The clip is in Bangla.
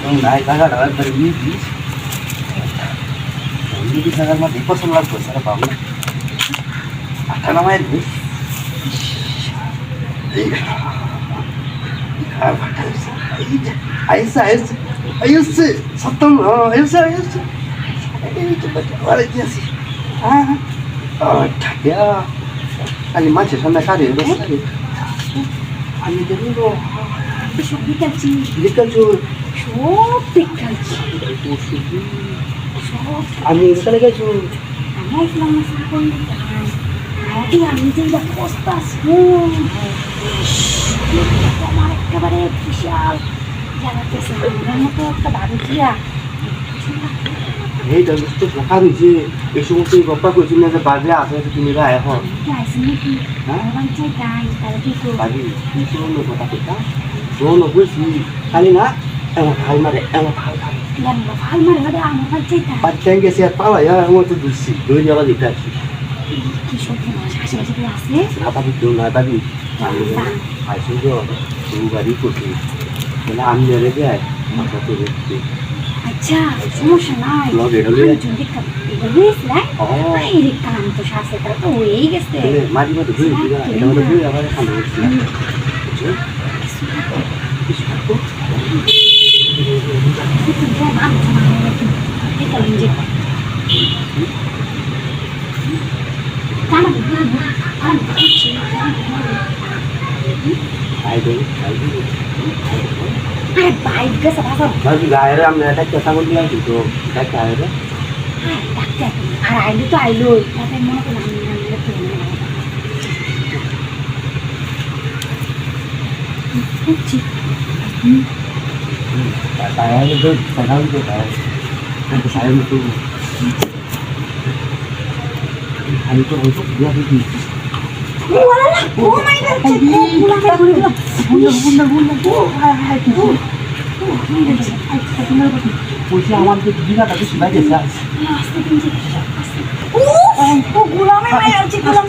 Naik tangga dapat bermimpi. Ini sangat mati kosong lah bos, ada bangun. Apa namanya itu? Aisyah, Aisyah, satu, Aisyah. Ini coba balik sih. Oh, ya. Ani macam sana kari, kari. Ani jadi lo. Bikalci. সব বিকালছি আমি এখানে গেছি আমি আসলাম সাবন আগে আমি যে বস্তা আমার একেবারে বিশাল জানাতে আমার মতো একটা বাড়িয়া এইটা তো দেখা হয়েছে এই সমস্ত গপ্পা করছি না যে বাজে আছে তুমি এখন নাকি তাহলে কি করবো বাড়ি কি কথা কথা শোনো বলছি খালি না এমন ভাল মারে ভাল মারে মানে আমার চাইতা বাচ্চাকে গেছে আর পাওয়া যায় আমার তো দিচ্ছি দই যাওয়া দিতে আসছি কি সত্যি মাস আশেপাশে কি আছে না পাবি কেউ না পাবি আইসি তো তোর গাড়ি করছি তাহলে আমি মেরে দেয় মাথা তো দেখছি আচ্ছা সমস্যা নাই যদি কাম তো শাসে তারা তো হয়েই গেছে মাঝে মাঝে ধুয়ে দিবা এটা মধ্যে ধুয়ে আবার খান্ড করছি গায়ের আমি একটা কথা বলতে আসি তো গায়ের আর আইলো তো আইলো মনে করলাম saya itu padahal itu saya itu hari itu untuk dia itu oh my god police আমাদের দিনা তাকে শুনাই দিয়েছে গোলামে ভাই আছি গোলাম